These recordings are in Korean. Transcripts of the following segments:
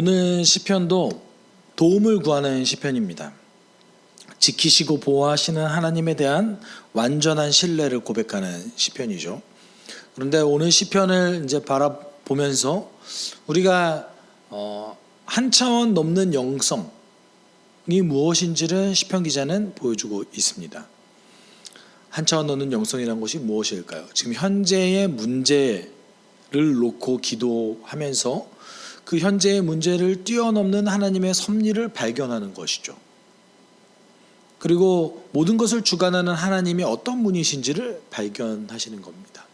오늘 시편도 도움을 구하는 시편입니다. 지키시고 보호하시는 하나님에 대한 완전한 신뢰를 고백하는 시편이죠. 그런데 오늘 시편을 이제 바라보면서 우리가 한 차원 넘는 영성이 무엇인지를 시편 기자는 보여주고 있습니다. 한 차원 넘는 영성이라는 것이 무엇일까요? 지금 현재의 문제를 놓고 기도하면서 그 현재의 문제를 뛰어넘는 하나님의 섭리를 발견하는 것이죠. 그리고 모든 것을 주관하는 하나님이 어떤 분이신지를 발견하시는 겁니다.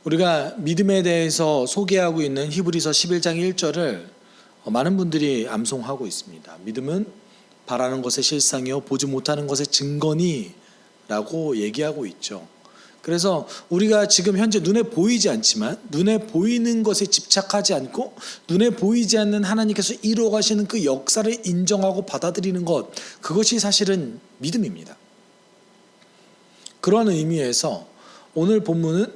우리가 믿음에 대해서 소개하고 있는 히브리서 11장 1절을 많은 분들이 암송하고 있습니다. 믿음은 바라는 것의 실상이요 보지 못하는 것의 증거니 라고 얘기하고 있죠. 그래서 우리가 지금 현재 눈에 보이지 않지만 눈에 보이는 것에 집착하지 않고 눈에 보이지 않는 하나님께서 이루어 가시는 그 역사를 인정하고 받아들이는 것, 그것이 사실은 믿음입니다. 그런 의미에서 오늘 본문은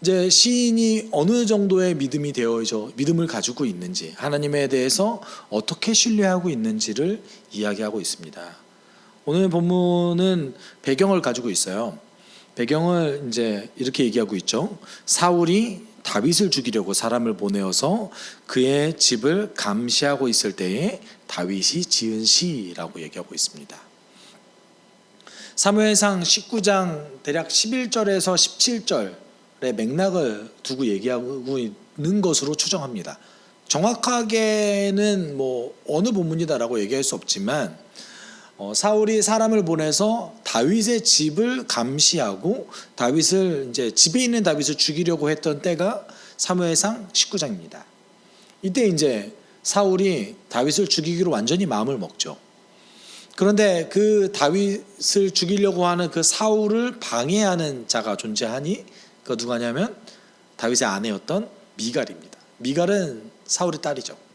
이제 시인이 어느 정도의 믿음을 가지고 있는지, 하나님에 대해서 어떻게 신뢰하고 있는지를 이야기하고 있습니다. 오늘 본문은 배경을 가지고 있어요. 배경을 이제 이렇게 얘기하고 있죠. 사울이 다윗을 죽이려고 사람을 보내어서 그의 집을 감시하고 있을 때에 다윗이 지은 시라고 얘기하고 있습니다. 사무엘상 19장 대략 11절에서 17절의 맥락을 두고 얘기하고 있는 것으로 추정합니다. 정확하게는 어느 본문이다라고 얘기할 수 없지만 사울이 사람을 보내서 다윗의 집을 감시하고 다윗을 이제 집에 있는 다윗을 죽이려고 했던 때가 사무엘상 19장입니다. 이때 이제 사울이 다윗을 죽이기로 완전히 마음을 먹죠. 그런데 그 다윗을 죽이려고 하는 그 사울을 방해하는 자가 존재하니 그 누가냐면 다윗의 아내였던 미갈입니다. 미갈은 사울의 딸이죠.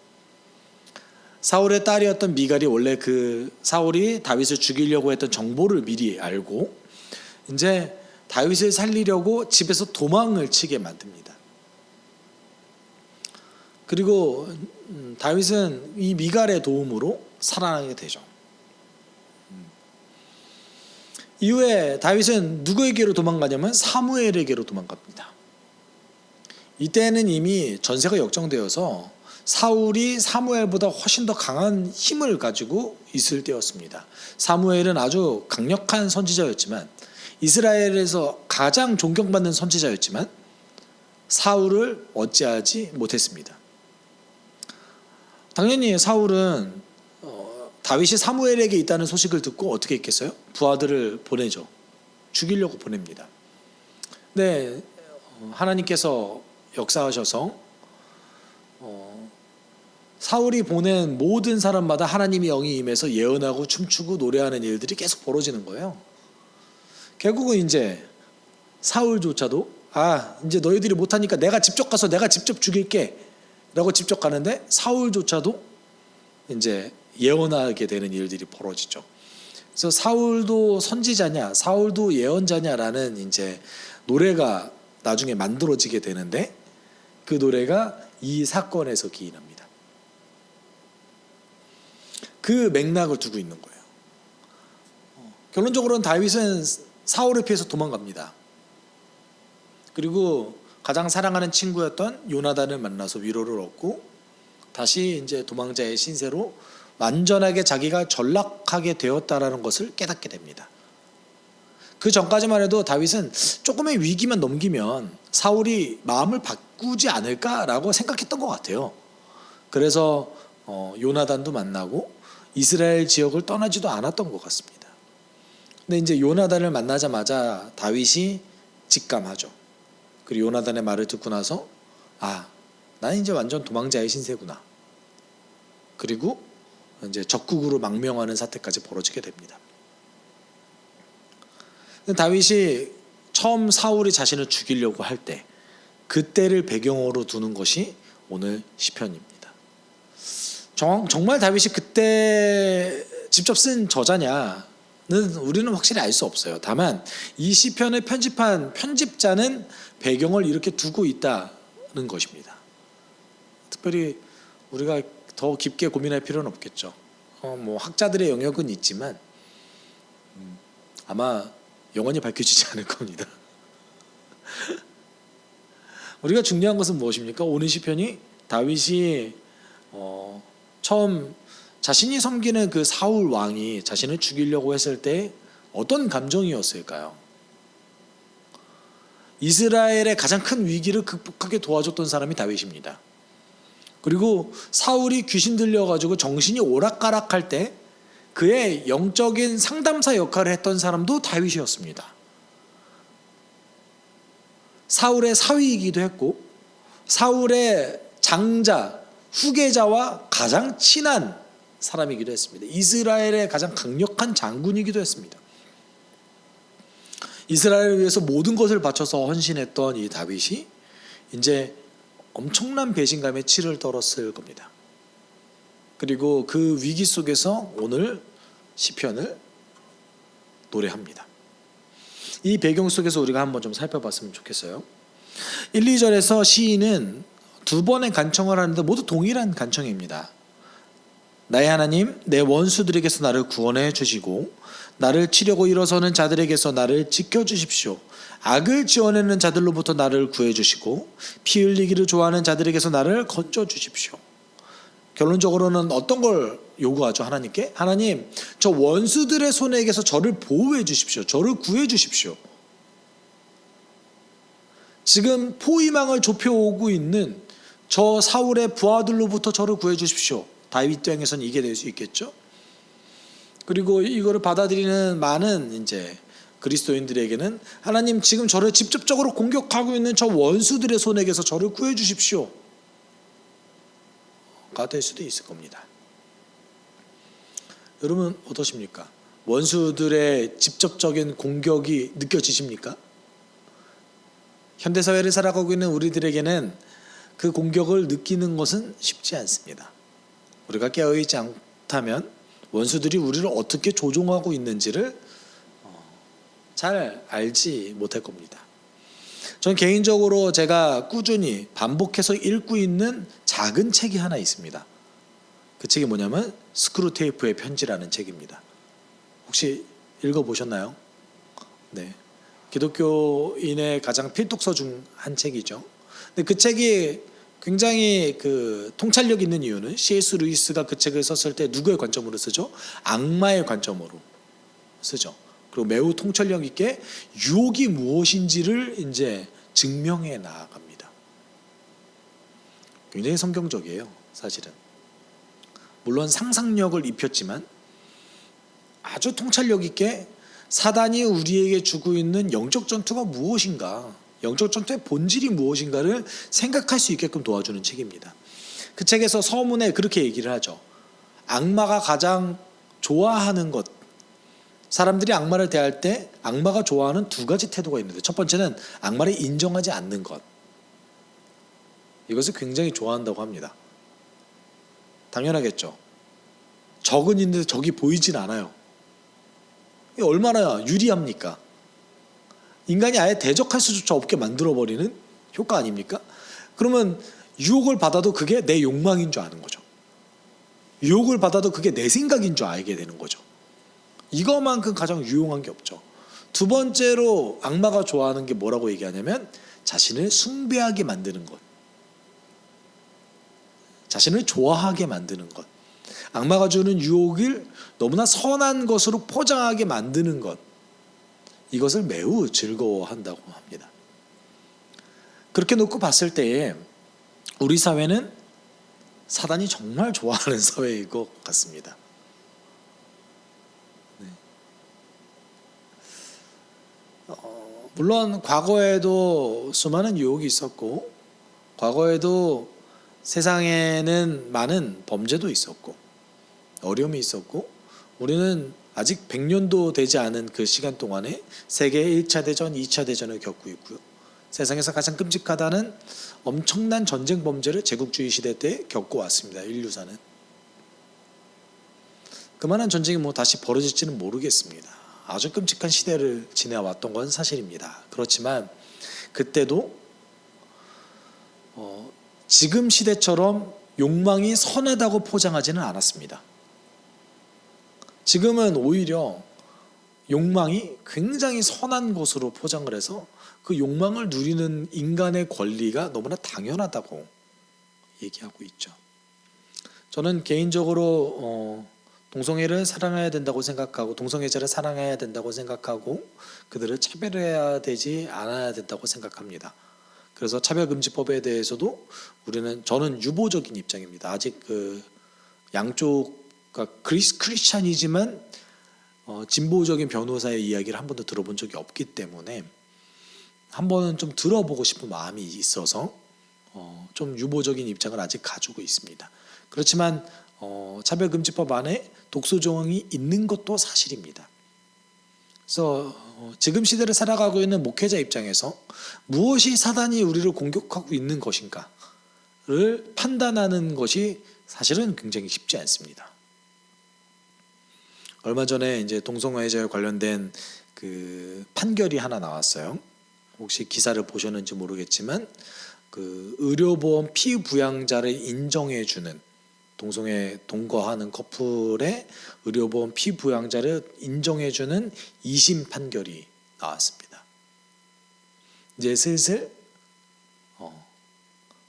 사울의 딸이었던 미갈이 원래 그 사울이 다윗을 죽이려고 했던 정보를 미리 알고 이제 다윗을 살리려고 집에서 도망을 치게 만듭니다. 그리고 다윗은 이 미갈의 도움으로 살아나게 되죠. 이후에 다윗은 누구에게로 도망가냐면 사무엘에게로 도망갑니다. 이때는 이미 전세가 역정되어서 사울이 사무엘보다 훨씬 더 강한 힘을 가지고 있을 때였습니다. 사무엘은 아주 강력한 선지자였지만 이스라엘에서 가장 존경받는 선지자였지만 사울을 어찌하지 못했습니다. 당연히 사울은 다윗이 사무엘에게 있다는 소식을 듣고 어떻게 했겠어요? 부하들을 보내죠. 죽이려고 보냅니다. 근데 하나님께서 역사하셔서 사울이 보낸 모든 사람마다 하나님의 영이 임해서 예언하고 춤추고 노래하는 일들이 계속 벌어지는 거예요. 결국은 이제 사울조차도 이제 너희들이 못하니까 내가 직접 가서 내가 직접 죽일게 라고 직접 가는데 사울조차도 이제 예언하게 되는 일들이 벌어지죠. 그래서 사울도 선지자냐 사울도 예언자냐라는 이제 노래가 나중에 만들어지게 되는데 그 노래가 이 사건에서 기인합니다. 그 맥락을 두고 있는 거예요. 결론적으로는 다윗은 사울을 피해서 도망갑니다. 그리고 가장 사랑하는 친구였던 요나단을 만나서 위로를 얻고 다시 이제 도망자의 신세로 완전하게 자기가 전락하게 되었다라는 것을 깨닫게 됩니다. 그 전까지만 해도 다윗은 조금의 위기만 넘기면 사울이 마음을 바꾸지 않을까라고 생각했던 것 같아요. 그래서 요나단도 만나고 이스라엘 지역을 떠나지도 않았던 것 같습니다. 근데 이제 요나단을 만나자마자 다윗이 직감하죠. 그리고 요나단의 말을 듣고 나서 나는 이제 완전 도망자의 신세구나. 그리고 이제 적국으로 망명하는 사태까지 벌어지게 됩니다. 다윗이 처음 사울이 자신을 죽이려고 할 때 그때를 배경으로 두는 것이 오늘 시편입니다. 정말 다윗이 그때 직접 쓴 저자냐는 우리는 확실히 알 수 없어요. 다만 이 시편을 편집한 편집자는 배경을 이렇게 두고 있다는 것입니다. 특별히 우리가 더 깊게 고민할 필요는 없겠죠. 뭐 학자들의 영역은 있지만 아마 영원히 밝혀지지 않을 겁니다. 우리가 중요한 것은 무엇입니까? 오늘 시편이 다윗이 처음 자신이 섬기는 그 사울 왕이 자신을 죽이려고 했을 때 어떤 감정이었을까요? 이스라엘의 가장 큰 위기를 극복하게 도와줬던 사람이 다윗입니다. 그리고 사울이 귀신 들려가지고 정신이 오락가락할 때 그의 영적인 상담사 역할을 했던 사람도 다윗이었습니다. 사울의 사위이기도 했고 사울의 장자, 후계자와 가장 친한 사람이기도 했습니다. 이스라엘의 가장 강력한 장군이기도 했습니다. 이스라엘을 위해서 모든 것을 바쳐서 헌신했던 이 다윗이 이제 엄청난 배신감에 치를 떨었을 겁니다. 그리고 그 위기 속에서 오늘 시편을 노래합니다. 이 배경 속에서 우리가 한번 좀 살펴봤으면 좋겠어요. 1, 2절에서 시인은 두 번의 간청을 하는데 모두 동일한 간청입니다. 나의 하나님, 내 원수들에게서 나를 구원해 주시고 나를 치려고 일어서는 자들에게서 나를 지켜주십시오. 악을 지어내는 자들로부터 나를 구해주시고 피 흘리기를 좋아하는 자들에게서 나를 건져주십시오. 결론적으로는 어떤 걸 요구하죠? 하나님께? 하나님, 저 원수들의 손에게서 저를 보호해 주십시오. 저를 구해 주십시오. 지금 포위망을 좁혀오고 있는 저 사울의 부하들로부터 저를 구해 주십시오. 다윗 땅에서는 이게 될 수 있겠죠. 그리고 이거를 받아들이는 많은 이제 그리스도인들에게는 하나님, 지금 저를 직접적으로 공격하고 있는 저 원수들의 손에게서 저를 구해 주십시오 가 될 수도 있을 겁니다. 여러분 어떠십니까? 원수들의 직접적인 공격이 느껴지십니까? 현대사회를 살아가고 있는 우리들에게는 그 공격을 느끼는 것은 쉽지 않습니다. 우리가 깨어있지 않다면 원수들이 우리를 어떻게 조종하고 있는지를 잘 알지 못할 겁니다. 전 개인적으로 제가 꾸준히 반복해서 읽고 있는 작은 책이 하나 있습니다. 그 책이 뭐냐면 스크루테이프의 편지라는 책입니다. 혹시 읽어보셨나요? 네, 기독교인의 가장 필독서 중 한 책이죠. 근데 그 책이 굉장히 그 통찰력 있는 이유는 C.S. 루이스가 그 책을 썼을 때 누구의 관점으로 쓰죠? 악마의 관점으로 쓰죠. 그리고 매우 통찰력 있게 유혹이 무엇인지를 이제 증명해 나아갑니다. 굉장히 성경적이에요, 사실은. 물론 상상력을 입혔지만 아주 통찰력 있게 사단이 우리에게 주고 있는 영적 전투가 무엇인가, 영적 전투의 본질이 무엇인가를 생각할 수 있게끔 도와주는 책입니다. 그 책에서 서문에 그렇게 얘기를 하죠. 악마가 가장 좋아하는 것, 사람들이 악마를 대할 때 악마가 좋아하는 두 가지 태도가 있는데, 첫 번째는 악마를 인정하지 않는 것. 이것을 굉장히 좋아한다고 합니다. 당연하겠죠. 적은 있는데 적이 보이진 않아요. 이게 얼마나 유리합니까? 인간이 아예 대적할 수조차 없게 만들어버리는 효과 아닙니까? 그러면 유혹을 받아도 그게 내 욕망인 줄 아는 거죠. 유혹을 받아도 그게 내 생각인 줄 알게 되는 거죠. 이거만큼 가장 유용한 게 없죠. 두 번째로 악마가 좋아하는 게 뭐라고 얘기하냐면 자신을 숭배하게 만드는 것, 자신을 좋아하게 만드는 것, 악마가 주는 유혹을 너무나 선한 것으로 포장하게 만드는 것, 이것을 매우 즐거워한다고 합니다. 그렇게 놓고 봤을 때에 우리 사회는 사단이 정말 좋아하는 사회인 것 같습니다. 네. 물론 과거에도 수많은 유혹이 있었고, 과거에도 세상에는 많은 범죄도 있었고 어려움이 있었고, 우리는 아직 100년도 되지 않은 그 시간 동안에 세계 1차 대전, 2차 대전을 겪고 있고요. 세상에서 가장 끔찍하다는 엄청난 전쟁 범죄를 제국주의 시대 때 겪어왔습니다. 인류사는. 그만한 전쟁이 뭐 다시 벌어질지는 모르겠습니다. 아주 끔찍한 시대를 지내왔던 건 사실입니다. 그렇지만 그때도 지금 시대처럼 욕망이 선하다고 포장하지는 않았습니다. 지금은 오히려 욕망이 굉장히 선한 것으로 포장을 해서 그 욕망을 누리는 인간의 권리가 너무나 당연하다고 얘기하고 있죠. 저는 개인적으로 동성애를 사랑해야 된다고 생각하고 동성애자를 사랑해야 된다고 생각하고 그들을 차별해야 되지 않아야 된다고 생각합니다. 그래서 차별금지법에 대해서도 저는 유보적인 입장입니다. 아직 그 양쪽 크리스찬이지만 진보적인 변호사의 이야기를 한 번도 들어본 적이 없기 때문에 한 번은 좀 들어보고 싶은 마음이 있어서 좀 유보적인 입장을 아직 가지고 있습니다. 그렇지만 차별금지법 안에 독소 조항이 있는 것도 사실입니다. 그래서 지금 시대를 살아가고 있는 목회자 입장에서 무엇이 사단이 우리를 공격하고 있는 것인가를 판단하는 것이 사실은 굉장히 쉽지 않습니다. 얼마 전에 이제 동성애자에 관련된 그 판결이 하나 나왔어요. 혹시 기사를 보셨는지 모르겠지만 그 의료보험 피부양자를 인정해주는 동성애 동거하는 커플의 의료보험 피부양자를 인정해주는 2심 판결이 나왔습니다. 이제 슬슬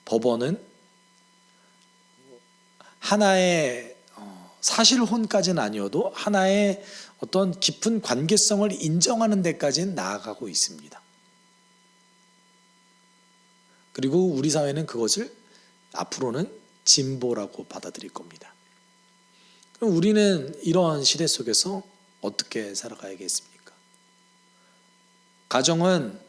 법원은 하나의 사실혼까지는 아니어도 하나의 어떤 깊은 관계성을 인정하는 데까지는 나아가고 있습니다. 그리고 우리 사회는 그것을 앞으로는 진보라고 받아들일 겁니다. 그럼 우리는 이러한 시대 속에서 어떻게 살아가야겠습니까? 가정은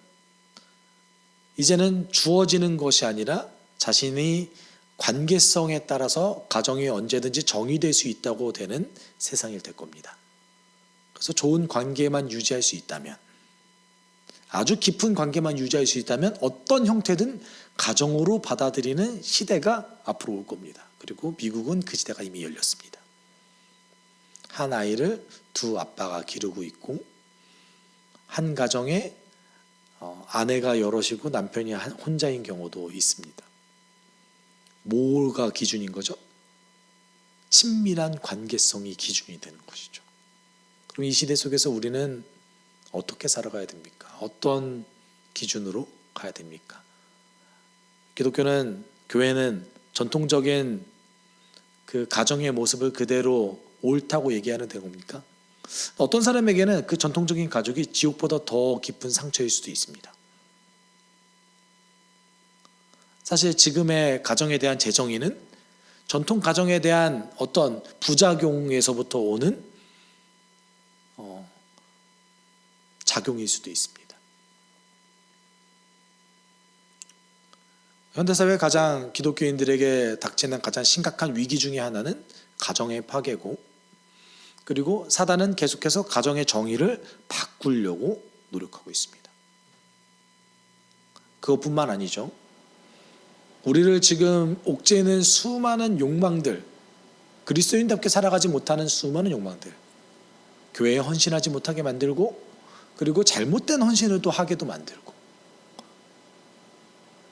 이제는 주어지는 것이 아니라 자신이 관계성에 따라서 가정이 언제든지 정의될 수 있다고 되는 세상이 될 겁니다. 그래서 좋은 관계만 유지할 수 있다면, 아주 깊은 관계만 유지할 수 있다면 어떤 형태든 가정으로 받아들이는 시대가 앞으로 올 겁니다. 그리고 미국은 그 시대가 이미 열렸습니다. 한 아이를 두 아빠가 기르고 있고 한 가정에 아내가 여럿이고 남편이 혼자인 경우도 있습니다. 뭐가 기준인 거죠? 친밀한 관계성이 기준이 되는 것이죠. 그럼 이 시대 속에서 우리는 어떻게 살아가야 됩니까? 어떤 기준으로 가야 됩니까? 기독교는, 교회는 전통적인 그 가정의 모습을 그대로 옳다고 얘기하는 대목입니까? 어떤 사람에게는 그 전통적인 가족이 지옥보다 더 깊은 상처일 수도 있습니다. 사실 지금의 가정에 대한 재정의는 전통 가정에 대한 어떤 부작용에서부터 오는 작용일 수도 있습니다. 현대사회 가장 기독교인들에게 닥치는 가장 심각한 위기 중에 하나는 가정의 파괴고, 그리고 사단은 계속해서 가정의 정의를 바꾸려고 노력하고 있습니다. 그것뿐만 아니죠. 우리를 지금 옥죄는 수많은 욕망들, 그리스도인답게 살아가지 못하는 수많은 욕망들, 교회에 헌신하지 못하게 만들고, 그리고 잘못된 헌신을 또 하게도 만들고,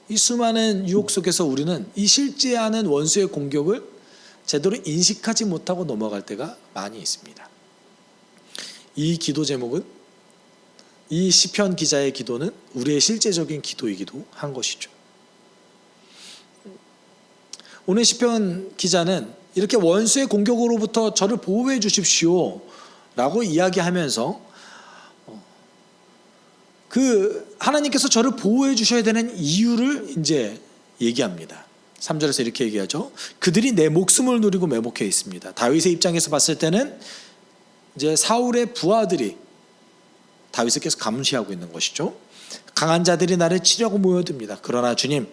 이 수많은 유혹 속에서 우리는 이 실제하는 원수의 공격을 제대로 인식하지 못하고 넘어갈 때가 많이 있습니다. 이 기도 제목은, 이 시편 기자의 기도는 우리의 실제적인 기도이기도 한 것이죠. 오늘 시편 기자는 이렇게 원수의 공격으로부터 저를 보호해 주십시오 라고 이야기하면서 그 하나님께서 저를 보호해 주셔야 되는 이유를 이제 얘기합니다. 3절에서 이렇게 얘기하죠. 그들이 내 목숨을 노리고 매복해 있습니다. 다윗의 입장에서 봤을 때는 이제 사울의 부하들이 다윗을 계속 감시하고 있는 것이죠. 강한 자들이 나를 치려고 모여듭니다. 그러나 주님,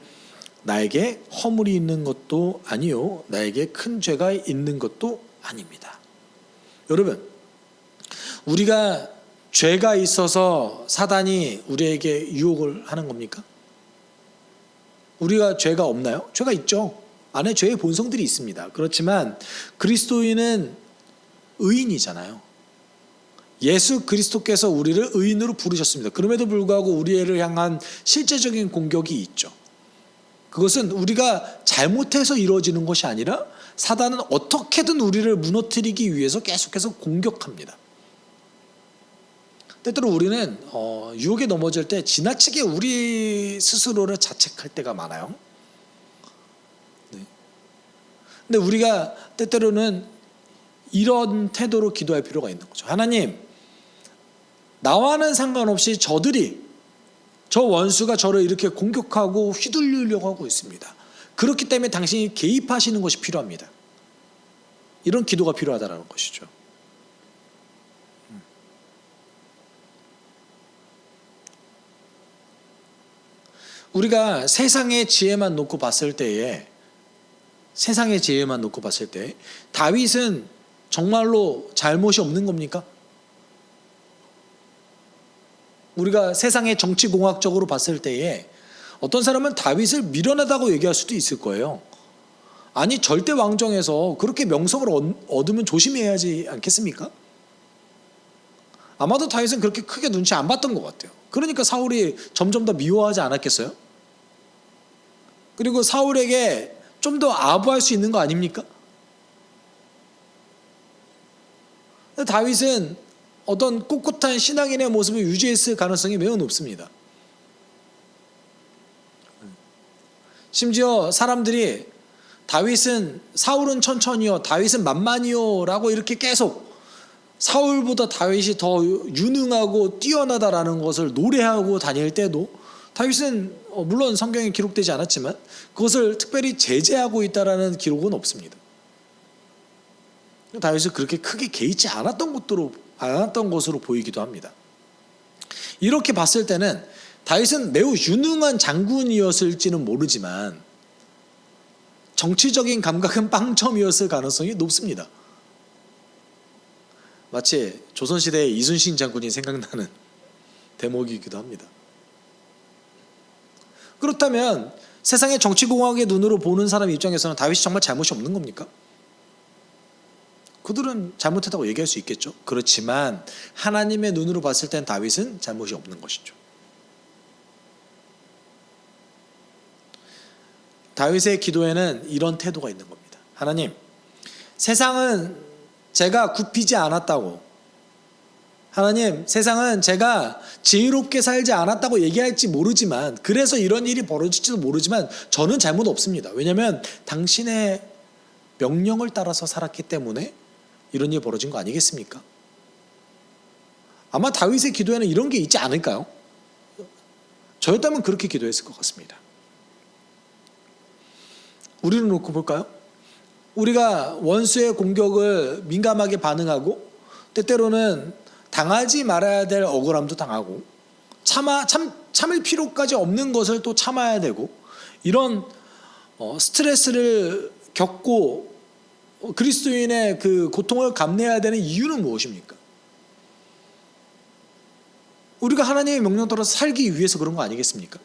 나에게 허물이 있는 것도 아니요, 나에게 큰 죄가 있는 것도 아닙니다. 여러분, 우리가 죄가 있어서 사단이 우리에게 유혹을 하는 겁니까? 우리가 죄가 없나요? 죄가 있죠. 안에 죄의 본성들이 있습니다. 그렇지만 그리스도인은 의인이잖아요. 예수 그리스도께서 우리를 의인으로 부르셨습니다. 그럼에도 불구하고 우리를 향한 실제적인 공격이 있죠. 그것은 우리가 잘못해서 이루어지는 것이 아니라 사단은 어떻게든 우리를 무너뜨리기 위해서 계속해서 공격합니다. 때때로 우리는 유혹에 넘어질 때 지나치게 우리 스스로를 자책할 때가 많아요. 네. 근데 우리가 때때로는 이런 태도로 기도할 필요가 있는 거죠. 하나님, 나와는 상관없이 저 원수가 저를 이렇게 공격하고 휘둘리려고 하고 있습니다. 그렇기 때문에 당신이 개입하시는 것이 필요합니다. 이런 기도가 필요하다는 것이죠. 우리가 세상의 지혜만 놓고 봤을 때에 다윗은 정말로 잘못이 없는 겁니까? 우리가 세상의 정치공학적으로 봤을 때에 어떤 사람은 다윗을 미련하다고 얘기할 수도 있을 거예요. 아니, 절대 왕정에서 그렇게 명성을 얻으면 조심해야지 않겠습니까? 아마도 다윗은 그렇게 크게 눈치 안 봤던 것 같아요. 그러니까 사울이 점점 더 미워하지 않았겠어요? 그리고 사울에게 좀 더 아부할 수 있는 거 아닙니까? 다윗은 어떤 꿋꿋한 신앙인의 모습을 유지했을 가능성이 매우 높습니다. 심지어 사람들이 사울은 천천히요, 다윗은 만만히요 라고 이렇게 계속 사울보다 다윗이 더 유능하고 뛰어나다라는 것을 노래하고 다닐 때도 다윗은 물론 성경에 기록되지 않았지만 그것을 특별히 제재하고 있다라는 기록은 없습니다. 다윗은 그렇게 크게 개의치 않았던 것으로 보이기도 합니다. 이렇게 봤을 때는 다윗은 매우 유능한 장군이었을지는 모르지만 정치적인 감각은 빵점이었을 가능성이 높습니다. 마치 조선시대의 이순신 장군이 생각나는 대목이기도 합니다. 그렇다면 세상의 정치공학의 눈으로 보는 사람 입장에서는 다윗이 정말 잘못이 없는 겁니까? 그들은 잘못했다고 얘기할 수 있겠죠. 그렇지만 하나님의 눈으로 봤을 땐 다윗은 잘못이 없는 것이죠. 다윗의 기도에는 이런 태도가 있는 겁니다. 하나님, 세상은 제가 굽히지 않았다고, 하나님, 세상은 제가 지혜롭게 살지 않았다고 얘기할지 모르지만, 그래서 이런 일이 벌어질지도 모르지만 저는 잘못 없습니다. 왜냐하면 당신의 명령을 따라서 살았기 때문에 이런 일이 벌어진 거 아니겠습니까? 아마 다윗의 기도에는 이런 게 있지 않을까요? 저였다면 그렇게 기도했을 것 같습니다. 우리를 놓고 볼까요? 우리가 원수의 공격을 민감하게 반응하고 때때로는 당하지 말아야 될 억울함도 당하고 참을 필요까지 없는 것을 또 참아야 되고 이런 스트레스를 겪고 그리스도인의 그 고통을 감내해야 되는 이유는 무엇입니까? 우리가 하나님의 명령 따라 살기 위해서 그런 거 아니겠습니까?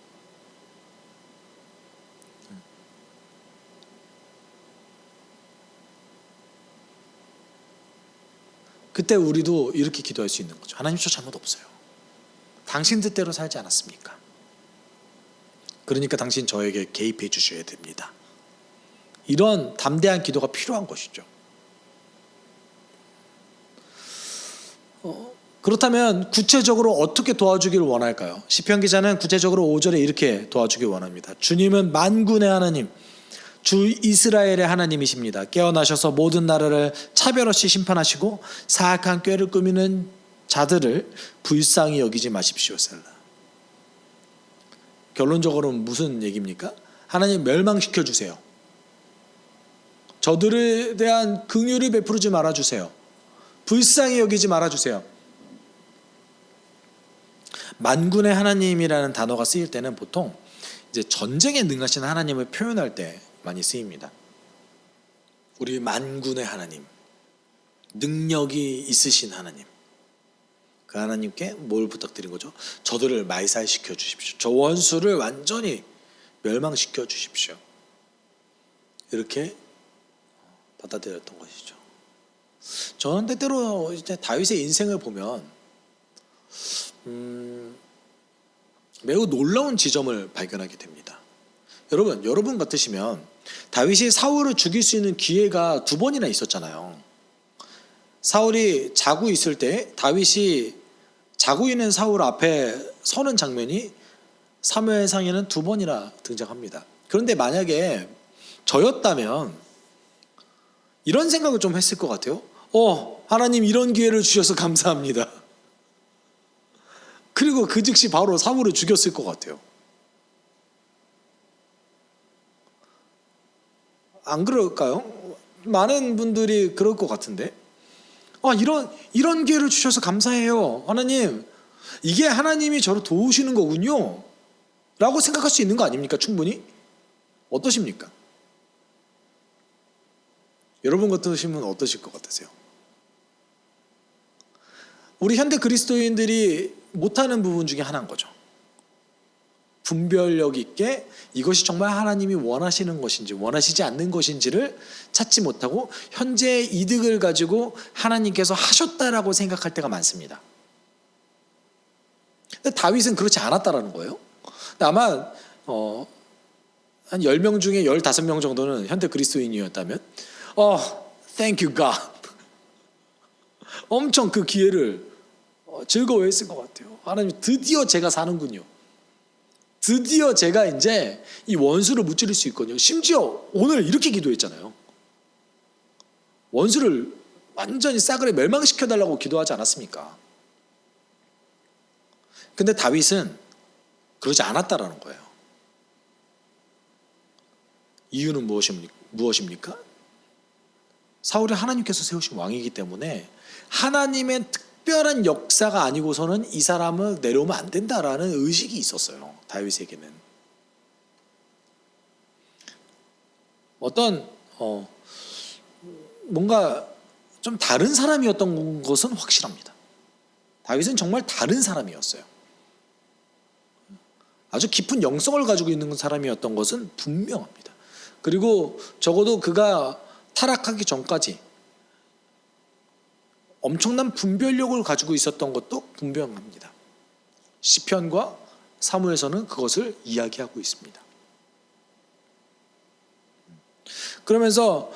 그때 우리도 이렇게 기도할 수 있는 거죠. 하나님, 저 잘못 없어요. 당신 뜻대로 살지 않았습니까? 그러니까 당신 저에게 개입해 주셔야 됩니다. 이런 담대한 기도가 필요한 것이죠. 그렇다면 구체적으로 어떻게 도와주기를 원할까요? 시편 기자는 구체적으로 5절에 이렇게 도와주길 원합니다. 주님은 만군의 하나님, 주 이스라엘의 하나님이십니다. 깨어나셔서 모든 나라를 차별 없이 심판하시고 사악한 꾀를 꾸미는 자들을 불쌍히 여기지 마십시오. 셀라. 결론적으로는 무슨 얘기입니까? 하나님 멸망시켜 주세요. 저들에 대한 긍휼을 베푸지 말아 주세요. 불쌍히 여기지 말아 주세요. 만군의 하나님이라는 단어가 쓰일 때는 보통 이제 전쟁에 능하신 하나님을 표현할 때 많이 쓰입니다. 우리 만군의 하나님, 능력이 있으신 하나님, 그 하나님께 뭘 부탁드린 거죠? 저들을 말살시켜 주십시오. 저 원수를 완전히 멸망시켜 주십시오. 이렇게 받아들였던 것이죠. 저는 때때로 이제 다윗의 인생을 보면 매우 놀라운 지점을 발견하게 됩니다. 여러분 같으시면 다윗이 사울을 죽일 수 있는 기회가 2번이나 있었잖아요. 사울이 자고 있을 때 다윗이 자고 있는 사울 앞에 서는 장면이 사무엘상에는 2번이나 등장합니다. 그런데 만약에 저였다면 이런 생각을 좀 했을 것 같아요. 하나님 이런 기회를 주셔서 감사합니다. 그리고 그 즉시 바로 사울을 죽였을 것 같아요. 안 그럴까요? 많은 분들이 그럴 것 같은데. 이런 기회를 주셔서 감사해요. 하나님, 이게 하나님이 저를 도우시는 거군요. 라고 생각할 수 있는 거 아닙니까? 충분히. 어떠십니까? 여러분 같으시면 어떠실 것 같으세요? 우리 현대 그리스도인들이 못하는 부분 중에 하나인 거죠. 분별력 있게 이것이 정말 하나님이 원하시는 것인지 원하시지 않는 것인지를 찾지 못하고 현재의 이득을 가지고 하나님께서 하셨다라고 생각할 때가 많습니다. 근데 다윗은 그렇지 않았다라는 거예요. 아마 한 10명 중에 15명 정도는 현대 그리스도인이었다면 thank you God 엄청 그 기회를 즐거워했을 것 같아요. 하나님 드디어 제가 사는군요. 드디어 제가 이제 이 원수를 무찌를 수 있거든요. 심지어 오늘 이렇게 기도했잖아요. 원수를 완전히 싸그리 멸망시켜달라고 기도하지 않았습니까? 근데 다윗은 그러지 않았다라는 거예요. 이유는 무엇입니까? 사울이 하나님께서 세우신 왕이기 때문에 하나님의 특별한 역사가 아니고서는 이 사람을 내려오면 안 된다라는 의식이 있었어요. 다윗에게는. 어떤 뭔가 좀 다른 사람이었던 것은 확실합니다. 다윗은 정말 다른 사람이었어요. 아주 깊은 영성을 가지고 있는 사람이었던 것은 분명합니다. 그리고 적어도 그가 타락하기 전까지 엄청난 분별력을 가지고 있었던 것도 분명합니다. 시편과 사무에서는 그것을 이야기하고 있습니다. 그러면서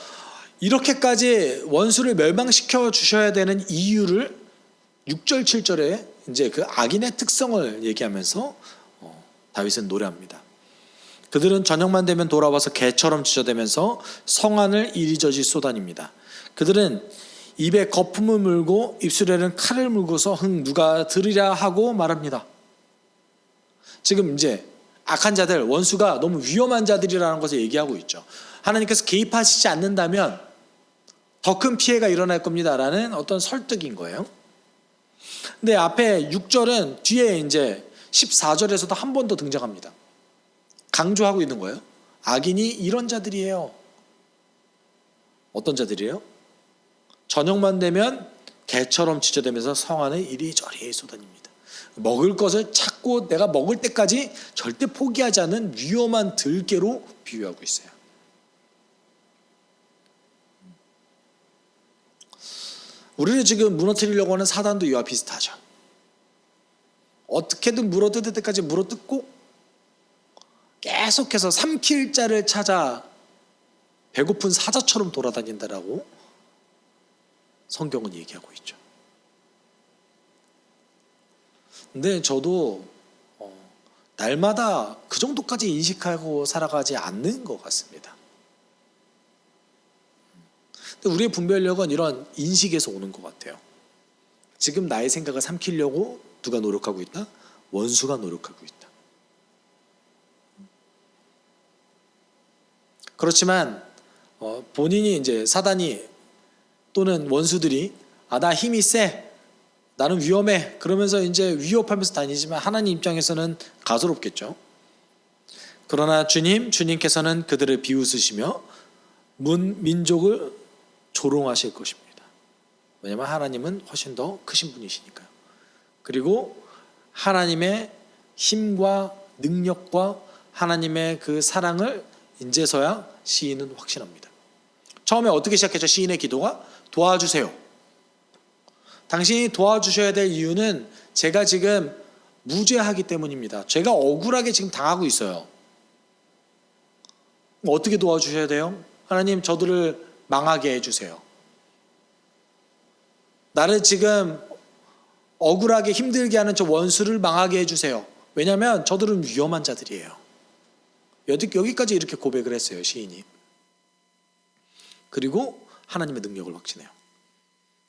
이렇게까지 원수를 멸망시켜 주셔야 되는 이유를 6절 7절에 이제 그 악인의 특성을 얘기하면서 다윗은 노래합니다. 그들은 저녁만 되면 돌아와서 개처럼 짖어대면서 성안을 이리저리 쏘다닙니다. 그들은 입에 거품을 물고 입술에는 칼을 물고서 누가 들으랴 하고 말합니다. 지금 이제 악한 자들, 원수가 너무 위험한 자들이라는 것을 얘기하고 있죠. 하나님께서 개입하시지 않는다면 더 큰 피해가 일어날 겁니다라는 어떤 설득인 거예요. 근데 앞에 6절은 뒤에 이제 14절에서도 한 번 더 등장합니다. 강조하고 있는 거예요. 악인이 이런 자들이에요. 어떤 자들이에요? 저녁만 되면 개처럼 짖어대면서 성안을 이리저리 쏘다닙니다. 먹을 것을 찾고 내가 먹을 때까지 절대 포기하지 않는 위험한 들개로 비유하고 있어요. 우리를 지금 무너뜨리려고 하는 사단도 이와 비슷하죠. 어떻게든 물어뜯을 때까지 물어뜯고 계속해서 삼킬 자를 찾아 배고픈 사자처럼 돌아다닌다라고 성경은 얘기하고 있죠. 근데 저도 날마다 그 정도까지 인식하고 살아가지 않는 것 같습니다. 근데 우리의 분별력은 이런 인식에서 오는 것 같아요. 지금 나의 생각을 삼키려고 누가 노력하고 있다? 원수가 노력하고 있다. 그렇지만 본인이 이제 사단이 또는 원수들이 나 힘이 세, 나는 위험해 그러면서 이제 위협하면서 다니지만 하나님 입장에서는 가소롭겠죠. 그러나 주님께서는 그들을 비웃으시며 민족을 조롱하실 것입니다. 왜냐하면 하나님은 훨씬 더 크신 분이시니까요. 그리고 하나님의 힘과 능력과 하나님의 그 사랑을 이제서야 시인은 확신합니다. 처음에 어떻게 시작했죠? 시인의 기도가 도와주세요. 당신이 도와주셔야 될 이유는 제가 지금 무죄하기 때문입니다. 제가 억울하게 지금 당하고 있어요. 어떻게 도와주셔야 돼요? 하나님, 저들을 망하게 해주세요. 나를 지금 억울하게 힘들게 하는 저 원수를 망하게 해주세요. 왜냐하면 저들은 위험한 자들이에요. 여기까지 이렇게 고백을 했어요, 시인이. 그리고 하나님의 능력을 확신해요.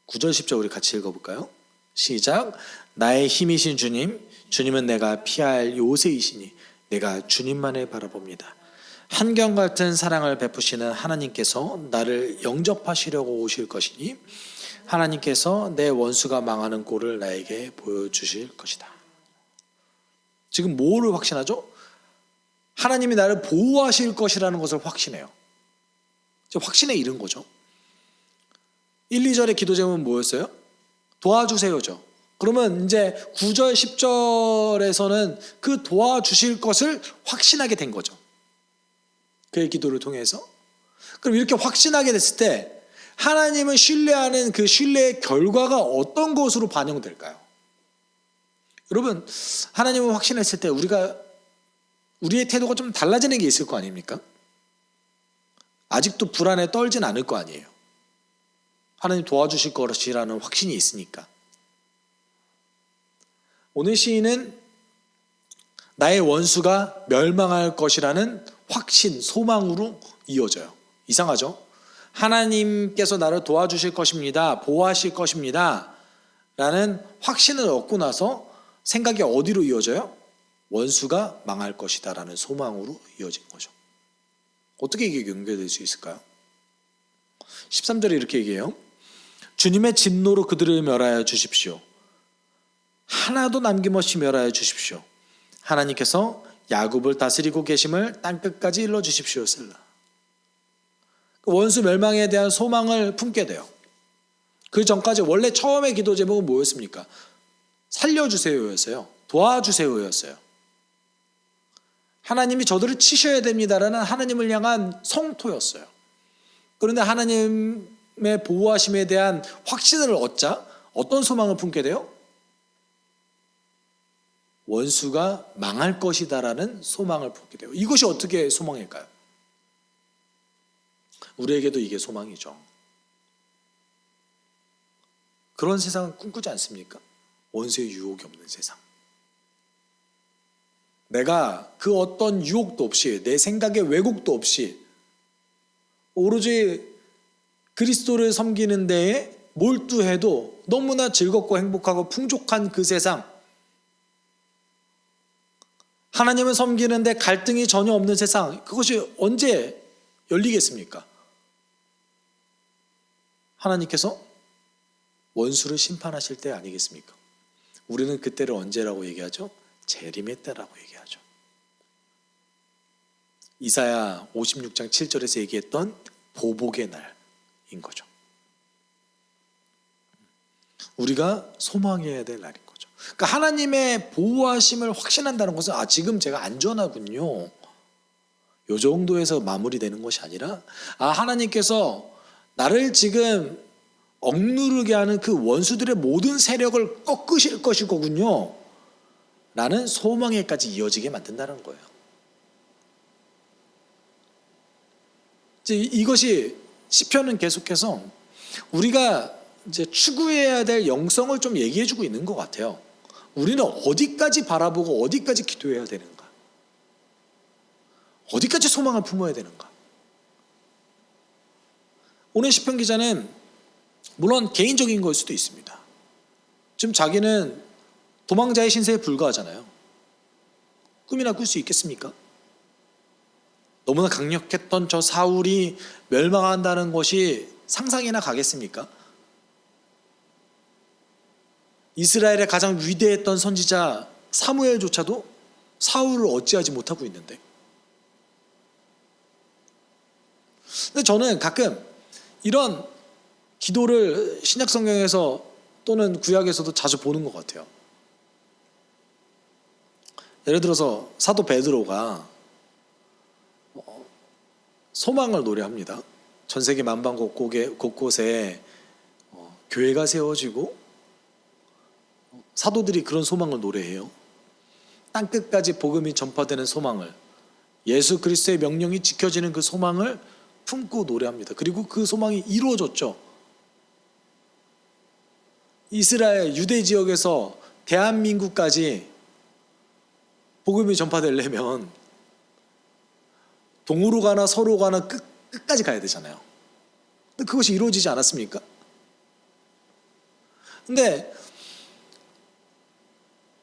9절 10절 우리 같이 읽어볼까요? 시작. 나의 힘이신 주님, 주님은 내가 피할 요새이시니 내가 주님만을 바라봅니다. 한결같은 사랑을 베푸시는 하나님께서 나를 영접하시려고 오실 것이니 하나님께서 내 원수가 망하는 꼴을 나에게 보여주실 것이다. 지금 뭐를 확신하죠? 하나님이 나를 보호하실 것이라는 것을 확신해요. 확신에 이른 거죠. 1, 2절의 기도 제목은 뭐였어요? 도와주세요죠. 그러면 이제 9절, 10절에서는 그 도와주실 것을 확신하게 된 거죠. 그의 기도를 통해서. 그럼 이렇게 확신하게 됐을 때 하나님을 신뢰하는 그 신뢰의 결과가 어떤 것으로 반영될까요? 여러분, 하나님을 확신했을 때 우리의 태도가 좀 달라지는 게 있을 거 아닙니까? 아직도 불안에 떨진 않을 거 아니에요. 하나님 도와주실 것이라는 확신이 있으니까. 오늘 시인은 나의 원수가 멸망할 것이라는 확신, 소망으로 이어져요. 이상하죠? 하나님께서 나를 도와주실 것입니다. 보호하실 것입니다. 라는 확신을 얻고 나서 생각이 어디로 이어져요? 원수가 망할 것이다 라는 소망으로 이어진 거죠. 어떻게 이게 연결될 수 있을까요? 13절에 이렇게 얘기해요. 주님의 진노로 그들을 멸하여 주십시오. 하나도 남김없이 멸하여 주십시오. 하나님께서 야곱을 다스리고 계심을 땅끝까지 일러 주십시오. 셀라. 원수 멸망에 대한 소망을 품게 돼요. 그 전까지 원래 처음의 기도 제목은 뭐였습니까? 살려주세요였어요. 도와주세요였어요. 하나님이 저들을 치셔야 됩니다라는 하나님을 향한 성토였어요. 그런데 하나님의 보호하심에 대한 확신을 얻자 어떤 소망을 품게 돼요? 원수가 망할 것이다라는 소망을 품게 돼요. 이것이 어떻게 소망일까요? 우리에게도 이게 소망이죠. 그런 세상을 꿈꾸지 않습니까? 원수의 유혹이 없는 세상. 내가 그 어떤 유혹도 없이, 내 생각의 왜곡도 없이 오로지 그리스도를 섬기는 데에 몰두해도 너무나 즐겁고 행복하고 풍족한 그 세상, 하나님을 섬기는데 갈등이 전혀 없는 세상, 그것이 언제 열리겠습니까? 하나님께서 원수를 심판하실 때 아니겠습니까? 우리는 그때를 언제라고 얘기하죠? 재림의 때라고 얘기하죠. 이사야 56장 7절에서 얘기했던 보복의 날인 거죠. 우리가 소망해야 될 날인 거죠. 그러니까 하나님의 보호하심을 확신한다는 것은 지금 제가 안전하군요. 이 정도에서 마무리되는 것이 아니라 하나님께서 나를 지금 억누르게 하는 그 원수들의 모든 세력을 꺾으실 것이거든요 라는 소망에까지 이어지게 만든다는 거예요. 이것이 시편은 계속해서 우리가 이제 추구해야 될 영성을 좀 얘기해주고 있는 것 같아요. 우리는 어디까지 바라보고 어디까지 기도해야 되는가? 어디까지 소망을 품어야 되는가? 오늘 시편 기자는 물론 개인적인 걸 수도 있습니다. 지금 자기는 도망자의 신세에 불과하잖아요. 꿈이나 꿀 수 있겠습니까? 너무나 강력했던 저 사울이 멸망한다는 것이 상상이나 가겠습니까? 이스라엘의 가장 위대했던 선지자 사무엘조차도 사울을 어찌하지 못하고 있는데. 근데 저는 가끔 이런 기도를 신약 성경에서 또는 구약에서도 자주 보는 것 같아요. 예를 들어서 사도 베드로가 소망을 노래합니다. 전 세계 만방 곳곳에 교회가 세워지고 사도들이 그런 소망을 노래해요. 땅끝까지 복음이 전파되는 소망을 예수 그리스도의 명령이 지켜지는 그 소망을 품고 노래합니다. 그리고 그 소망이 이루어졌죠. 이스라엘 유대 지역에서 대한민국까지 복음이 전파되려면 동으로 가나 서로 가나 끝까지 가야 되잖아요. 근데 그것이 이루어지지 않았습니까? 근데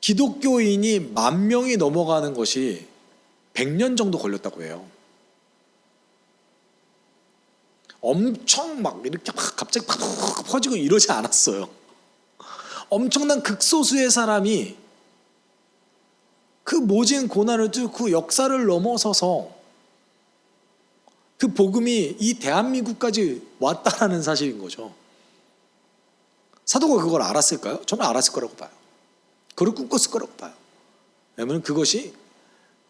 기독교인이 10,000명이 넘어가는 것이 100년 정도 걸렸다고 해요. 엄청 막 이렇게 막 갑자기 팍 퍼지고 이러지 않았어요. 엄청난 극소수의 사람이 그 모진 고난을 뚫고 역사를 넘어서서 그 복음이 이 대한민국까지 왔다라는 사실인 거죠. 사도가 그걸 알았을까요? 저는 알았을 거라고 봐요. 그걸 꿈꿨을 거라고 봐요. 왜냐하면 그것이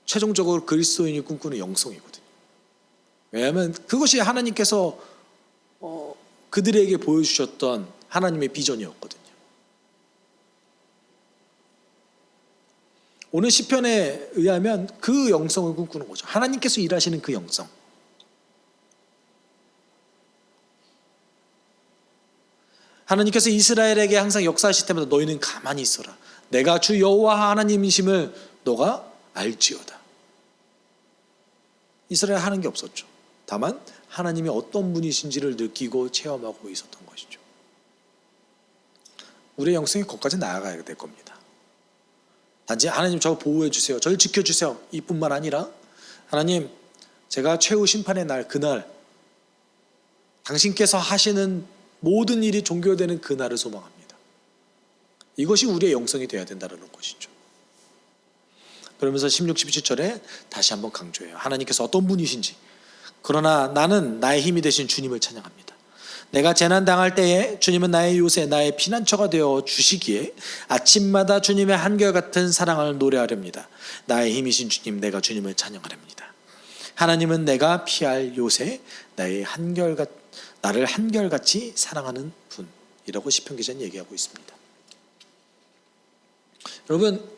최종적으로 그리스도인이 꿈꾸는 영성이거든요. 왜냐하면 그것이 하나님께서 그들에게 보여주셨던 하나님의 비전이었거든요. 오늘 시편에 의하면 그 영성을 꿈꾸는 거죠. 하나님께서 일하시는 그 영성. 하나님께서 이스라엘에게 항상 역사하실 때마다 너희는 가만히 있어라. 내가 주 여호와 하나님이심을 너가 알지어다. 이스라엘 하는 게 없었죠. 다만 하나님이 어떤 분이신지를 느끼고 체험하고 있었던 것이죠. 우리의 영성이 거기까지 나아가야 될 겁니다. 단지 하나님 저 보호해 주세요. 저를 지켜주세요. 이뿐만 아니라 하나님 제가 최후 심판의 날 그날 당신께서 하시는 모든 일이 종결되는 그날을 소망합니다. 이것이 우리의 영성이 되어야 된다는 것이죠. 그러면서 16, 17절에 다시 한번 강조해요. 하나님께서 어떤 분이신지. 그러나 나는 나의 힘이 되신 주님을 찬양합니다. 내가 재난 당할 때에 주님은 나의 요새, 나의 피난처가 되어 주시기에 아침마다 주님의 한결같은 사랑을 노래하렵니다. 나의 힘이신 주님, 내가 주님을 찬양하렵니다. 하나님은 내가 피할 요새, 나를 한결같이 사랑하는 분이라고 시편 기자는 얘기하고 있습니다. 여러분,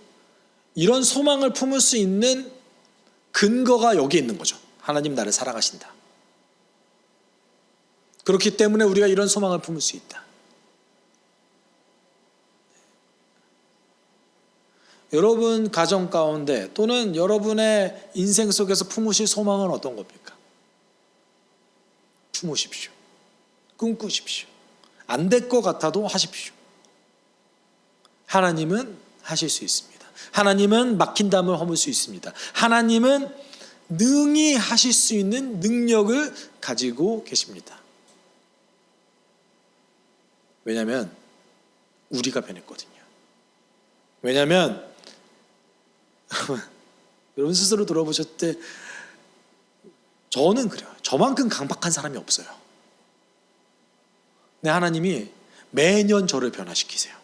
이런 소망을 품을 수 있는 근거가 여기에 있는 거죠. 하나님 나를 사랑하신다. 그렇기 때문에 우리가 이런 소망을 품을 수 있다. 여러분 가정 가운데 또는 여러분의 인생 속에서 품으실 소망은 어떤 겁니까? 품으십시오. 꿈꾸십시오. 안 될 것 같아도 하십시오. 하나님은 하실 수 있습니다. 하나님은 막힌 담을 허물 수 있습니다. 하나님은 능히 하실 수 있는 능력을 가지고 계십니다. 왜냐하면 우리가 변했거든요. 왜냐하면 여러분 스스로 돌아보셨을 때 저는 그래요. 저만큼 강박한 사람이 없어요. 근데 하나님이 매년 저를 변화시키세요.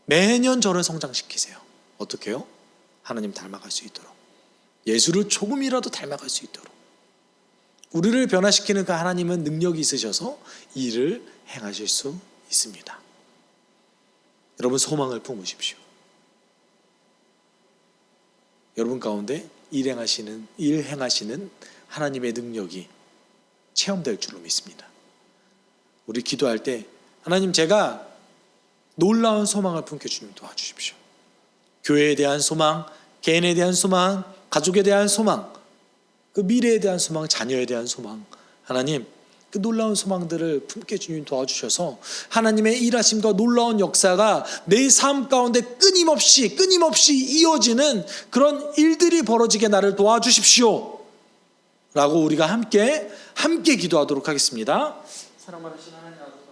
매년 저를 성장시키세요. 어떻게 해요? 하나님 닮아갈 수 있도록. 예수를 조금이라도 닮아갈 수 있도록. 우리를 변화시키는 그 하나님은 능력이 있으셔서 일을 행하실 수 있습니다. 여러분 소망을 품으십시오. 여러분 가운데 일 행하시는 하나님의 능력이 체험될 줄로 믿습니다. 우리 기도할 때 하나님 제가 놀라운 소망을 품게 주님 도와주십시오. 교회에 대한 소망, 개인에 대한 소망, 가족에 대한 소망, 그 미래에 대한 소망, 자녀에 대한 소망, 하나님 그 놀라운 소망들을 품게 주님 도와주셔서 하나님의 일하심과 놀라운 역사가 내 삶 가운데 끊임없이 이어지는 그런 일들이 벌어지게 나를 도와주십시오 라고 우리가 함께 기도하도록 하겠습니다. 사랑 많으신 하나님 아버지